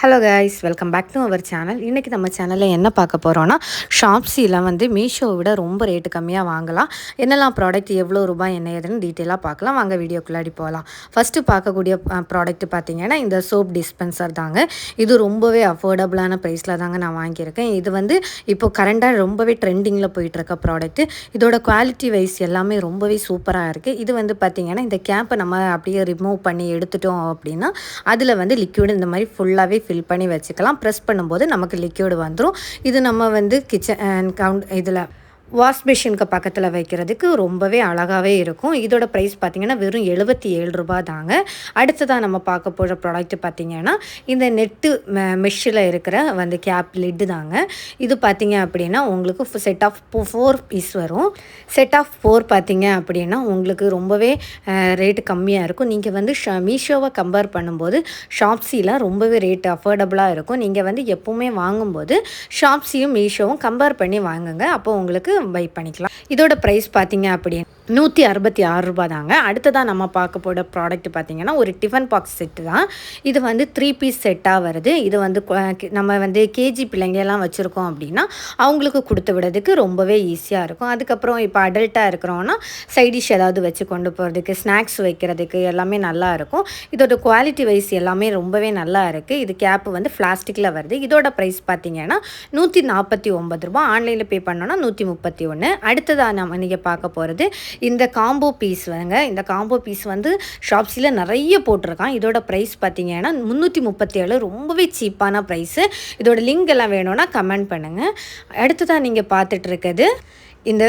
Hello guys, welcome back to our channel. இன்றைக்கி நம்ம சேனலில் என்ன பார்க்க போகிறோன்னா, ஷாப்ஸியில் வந்து மீஷோவை விட ரொம்ப ரேட்டு கம்மியாக வாங்கலாம். என்னெல்லாம் ப்ராடக்ட் எவ்வளோ ரூபாய் என்ன ஏதுன்னு டீட்டெயிலாக பார்க்கலாம். வாங்க வீடியோக்குள்ளாடி போகலாம். ஃபஸ்ட்டு பார்க்கக்கூடிய ப்ராடக்ட் பார்த்திங்கன்னா இந்த சோப் டிஸ்பென்சர் தாங்க. இது ரொம்பவே அஃபோர்டபுளான ப்ரைஸில் தாங்க நான் வாங்கியிருக்கேன். இது வந்து இப்போ கரண்டாக ரொம்பவே ட்ரெண்டிங்கில் போயிட்டுருக்க ப்ராடக்ட்டு. இதோட குவாலிட்டி வைஸ் எல்லாமே ரொம்பவே சூப்பராக இருக்குது. இது வந்து பார்த்திங்கன்னா இந்த கேப்பை நம்ம அப்படியே ரிமூவ் பண்ணி எடுத்துட்டோம் அப்படின்னா அதில் வந்து லிக்விட் இந்த மாதிரி ஃபுல்லாகவே ஃபில் பண்ணி வச்சுக்கலாம். ப்ரெஸ் பண்ணும்போது நமக்கு லிக்விட் வந்துடும். இது நம்ம வந்து கிச்சன் இதில் வாஷ் மிஷினுக்கு பக்கத்தில் வைக்கிறதுக்கு ரொம்பவே அழகாகவே இருக்கும். இதோட ப்ரைஸ் பார்த்திங்கன்னா வெறும் ரூ. 77 தாங்க. அடுத்ததாக நம்ம பார்க்க போகிற ப்ராடக்ட் பார்த்திங்கன்னா இந்த நெட்டு மெஷ்ஷில் இருக்கிற வந்து கேப் லிட்டு தாங்க. இது பார்த்திங்க அப்படின்னா உங்களுக்கு செட் ஆஃப் 4 பீஸ் வரும். செட் ஆஃப் 4 பார்த்திங்க அப்படின்னா உங்களுக்கு ரொம்பவே ரேட்டு கம்மியாக இருக்கும். நீங்கள் வந்து மீஷோவை கம்பேர் பண்ணும்போது ஷாப்ஸியில் ரொம்பவே ரேட்டு அஃபோர்டபுளாக இருக்கும். நீங்கள் வந்து எப்போவுமே வாங்கும்போது ஷாப்ஸியும் மீஷோவும் கம்பேர் பண்ணி வாங்குங்க. அப்போ உங்களுக்கு பை பண்ணிக்கலாம். இதோட ப்ரைஸ் பார்த்தீங்க அப்படி ரூ. 166 தாங்க. அடுத்ததாக நம்ம பார்க்க போகிற ப்ராடக்ட் பார்த்திங்கன்னா ஒரு டிஃபன் பாக்ஸ் செட்டு தான். இது வந்து 3 பீஸ் செட்டாக வருது. இது வந்து நம்ம வந்து கேஜி பிள்ளைங்கெல்லாம் வச்சுருக்கோம் அப்படின்னா அவங்களுக்கு கொடுத்து விடுறதுக்கு ரொம்பவே ஈஸியாக இருக்கும். அதுக்கப்புறம் இப்போ அடல்ட்டாக இருக்கிறோன்னா சைடிஷ் ஏதாவது வச்சு கொண்டு போகிறதுக்கு, ஸ்நாக்ஸ் வைக்கிறதுக்கு எல்லாமே நல்லா இருக்கும். இதோட குவாலிட்டி வைஸ் எல்லாமே ரொம்பவே நல்லா இருக்குது. இது கேப்பு வந்து பிளாஸ்டிக்கில் வருது. இதோட ப்ரைஸ் பார்த்திங்கன்னா ரூ. 149. ஆன்லைனில் பே பண்ணோன்னா 131. அடுத்ததாக நம்ம நீங்கள் பார்க்க போகிறது இந்த காம்போ பீஸ் வாங்க. இந்த காம்போ பீஸ் வந்து ஷாப்ஸில் நிறைய போட்டிருக்கான். இதோட ப்ரைஸ் பார்த்தீங்கன்னா 337. ரொம்பவே சீப்பான ப்ரைஸு. இதோட லிங்க் எல்லாம் வேணும்னா கமெண்ட் பண்ணுங்கள். அடுத்ததாக நீங்கள் பார்த்துட்டு இருக்கிறது இந்த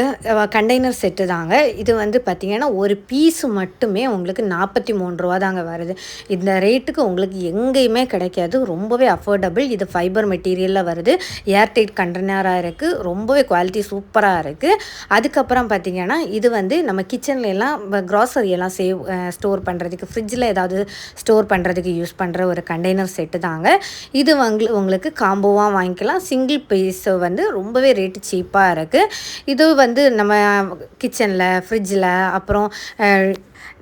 கண்டெய்னர் செட்டு தாங்க. இது வந்து பார்த்திங்கன்னா ஒரு பீஸு மட்டுமே உங்களுக்கு ரூ. 43 தாங்க வருது. இந்த ரேட்டுக்கு உங்களுக்கு எங்கேயுமே கிடைக்காது. ரொம்பவே அஃபோர்டபுள். இது ஃபைபர் மெட்டீரியலில் வருது. ஏர்டைட் கண்டெய்னராக இருக்குது. ரொம்பவே குவாலிட்டி சூப்பராக இருக்குது. அதுக்கப்புறம் பார்த்திங்கன்னா இது வந்து நம்ம கிச்சன்லாம் க்ராசரி எல்லாம் ஸ்டோர் பண்ணுறதுக்கு, ஃப்ரிட்ஜில் ஏதாவது ஸ்டோர் பண்ணுறதுக்கு யூஸ் பண்ணுற ஒரு கண்டெய்னர் செட்டு தாங்க. இது உங்களுக்கு காம்போவாக வாங்கிக்கலாம். சிங்கிள் பீஸ் வந்து ரொம்பவே ரேட்டு சீப்பாக இருக்குது. இது வந்து நம்ம கிச்சனில், ஃப்ரிட்ஜில், அப்புறம்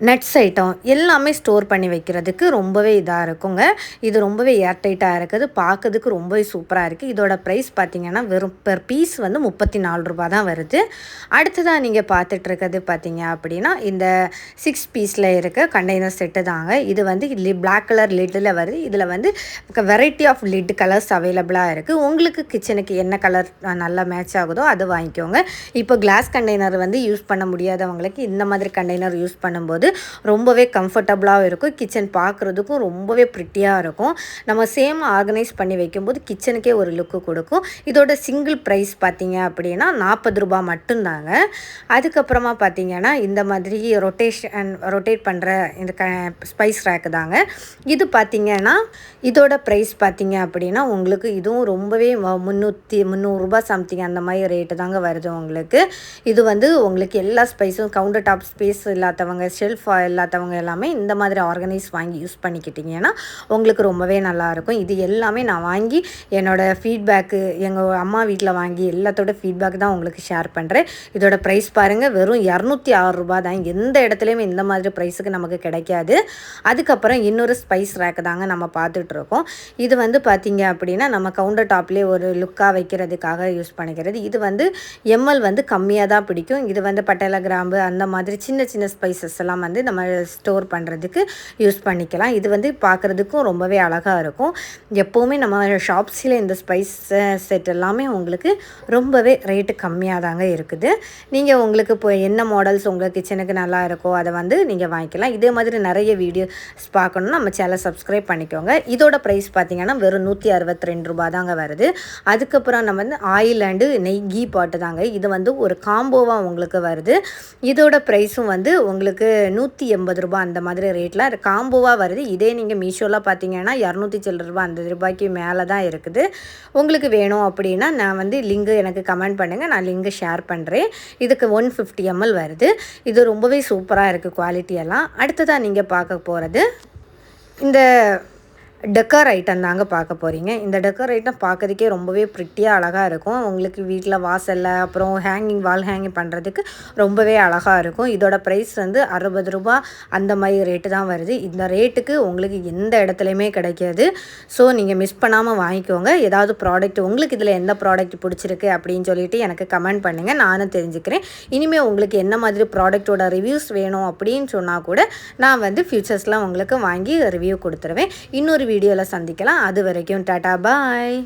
நட்ஸ் ஐட்டம் எல்லாமே ஸ்டோர் பண்ணி வைக்கிறதுக்கு ரொம்பவே இதாக இருக்குங்க. இது ரொம்பவே ஏர்டைட்டாக இருக்குது. பார்க்கறதுக்கு ரொம்பவே சூப்பராக இருக்குது. இதோட ப்ரைஸ் பார்த்திங்கன்னா வெறும் பெர் பீஸ் வந்து ரூ. 34 தான் வருது. அடுத்ததாக நீங்கள் பார்த்துட்ருக்கிறது பார்த்திங்க அப்படின்னா இந்த 6 பீஸில் இருக்க கண்டெய்னர் செட்டு தாங்க. இது வந்து பிளாக் கலர் லிட்டில் வருது. இதில் வந்து வெரைட்டி ஆஃப் லிட் கலர்ஸ் அவைலபிளாக இருக்குது. உங்களுக்கு கிச்சனுக்கு என்ன கலர் நல்லா மேட்ச் ஆகுதோ அது வாங்கிக்கோங்க. இப்போ கிளாஸ் கண்டெய்னர் வந்து யூஸ் பண்ண முடியாதவங்களுக்கு இந்த மாதிரி கண்டெய்னர் யூஸ் பண்ணும்போது ரொம்பவே கம்ஃபர்டபுளாகவும் இருக்கும். கிச்சன் பார்க்குறதுக்கும் ரொம்பவே ப்ரிட்டியாக இருக்கும். நம்ம சேம் ஆர்கனைஸ் பண்ணி வைக்கும்போது கிச்சனுக்கே ஒரு லுக்கு கொடுக்கும். இதோட சிங்கிள் ப்ரைஸ் பார்த்திங்க அப்படின்னா ரூ. 40 மட்டும்தாங்க. அதுக்கப்புறமா பார்த்திங்கன்னா இந்த மாதிரி ரொட்டேட் பண்ணுற இந்த ஸ்பைஸ் ரேக்கு தாங்க. இது பார்த்திங்கன்னா இதோட ப்ரைஸ் பார்த்திங்க அப்படின்னா உங்களுக்கு இதுவும் ரொம்பவே 300 சம்திங் அந்த மாதிரி ரேட்டு தாங்க வருது உங்களுக்கு. இது வந்து உங்களுக்கு எல்லா ஸ்பைஸும் கவுண்டர் டாப் ஸ்பேஸ் இல்லாதவங்க, ஷெல்ஃப் இல்லாதவங்க எல்லாமே இந்த மாதிரி ஆர்கனைஸ் வாங்கி யூஸ் பண்ணிக்கிட்டிங்கன்னா உங்களுக்கு ரொம்பவே நல்லாயிருக்கும். இது எல்லாமே நான் வாங்கி என்னோடய ஃபீட்பேக்கு எங்கள் அம்மா வீட்டில் வாங்கி எல்லாத்தோட ஃபீட்பேக் தான் உங்களுக்கு ஷேர் பண்ணுறேன். இதோட ப்ரைஸ் பாருங்கள், வெறும் ரூ. 206 தான். எந்த இடத்துலையுமே இந்த மாதிரி ப்ரைஸுக்கு நமக்கு கிடைக்காது. அதுக்கப்புறம் இன்னொரு ஸ்பைஸ் ரேக்கு தாங்க நம்ம பார்த்துட்ருக்கோம். இது வந்து பார்த்திங்க அப்படின்னா நம்ம கவுண்டர் டாப்லேயே ஒரு லுக்காக வைக்கிறதுக்காக யூஸ் பண்ணிக்கிறது. இது வந்து எம்எல் வந்து கம்மியாக தான் பிடிக்கும். இது வந்து பட்டை, கிராம்பு அந்த மாதிரி சின்ன சின்ன ஸ்பைசஸ் எல்லாம் வந்து நம்ம ஸ்டோர் பண்ணுறதுக்கு யூஸ் பண்ணிக்கலாம். இது வந்து பார்க்குறதுக்கும் ரொம்பவே அழகாக இருக்கும். எப்போவுமே நம்ம ஷாப்ஸில் இந்த ஸ்பைஸ் செட் எல்லாமே உங்களுக்கு ரொம்பவே ரேட்டு கம்மியாக தாங்க இருக்குது. நீங்கள் உங்களுக்கு இப்போ என்ன மாடல்ஸ் உங்கள் கிச்சனுக்கு நல்லா இருக்கோ அதை வந்து நீங்கள் வாங்கிக்கலாம். இதே மாதிரி நிறைய வீடியோஸ் பார்க்கணுன்னா நம்ம சேனலை சப்ஸ்கிரைப் பண்ணிக்கோங்க. இதோட ப்ரைஸ் பார்த்திங்கன்னா வெறும் ரூ. 162 தாங்க வருது. அதுக்கப்புறம் நம்ம வந்து ஆயில் அண்டு நெய் கீ பாட்டு தாங்க. இது வந்து ஒரு காம்போவாக உங்களுக்கு வருது. இதோட ப்ரைஸும் வந்து உங்களுக்கு ரூ. 180 அந்த மாதிரி ரேட்டில் காம்போவாக வருது. இதே நீங்கள் மீஷோவில் பார்த்தீங்கன்னா 200 சில்லற அந்த ரூபாய்க்கு மேலே தான் இருக்குது. உங்களுக்கு வேணும் அப்படின்னா நான் வந்து லிங்கு எனக்கு கமெண்ட் பண்ணுங்கள், நான் லிங்கு ஷேர் பண்ணுறேன். இதுக்கு 150 ml வருது. இது ரொம்பவே சூப்பராக இருக்குது குவாலிட்டியெல்லாம். அடுத்ததாக நீங்கள் பார்க்க போகிறது இந்த டெக்கர் ஐட்டம் தாங்க பார்க்க போகிறீங்க. இந்த டெக்கர் ஐட்டம் பார்க்கறதுக்கே ரொம்பவே ப்ரிட்டியாக அழகாக இருக்கும். உங்களுக்கு வீட்டில் வாசலில் அப்புறம் வால் ஹேங்கிங் பண்ணுறதுக்கு ரொம்பவே அழகாக இருக்கும். இதோட ப்ரைஸ் வந்து ரூ. 60 அந்த மாதிரி ரேட்டு தான் வருது. இந்த ரேட்டுக்கு உங்களுக்கு எந்த இடத்துலையுமே கிடைக்காது. ஸோ நீங்கள் மிஸ் பண்ணாமல் வாங்கிக்கோங்க. ஏதாவது ப்ராடக்ட் உங்களுக்கு இதில் எந்த ப்ராடக்ட் பிடிச்சிருக்கு அப்படின்னு சொல்லிட்டு எனக்கு கமெண்ட் பண்ணுங்கள், நானும் தெரிஞ்சுக்கிறேன். இனிமேல் உங்களுக்கு என்ன மாதிரி ப்ராடக்ட்டோட ரிவ்யூஸ் வேணும் அப்படின்னு சொன்னால் கூட நான் வந்து ஃபியூச்சர்ஸில் உங்களுக்கு வாங்கி ரிவ்யூ கொடுத்துருவேன். இன்னொரு வீடியோவில் சந்திக்கலாம். அது வரைக்கும் டாடா பாய்.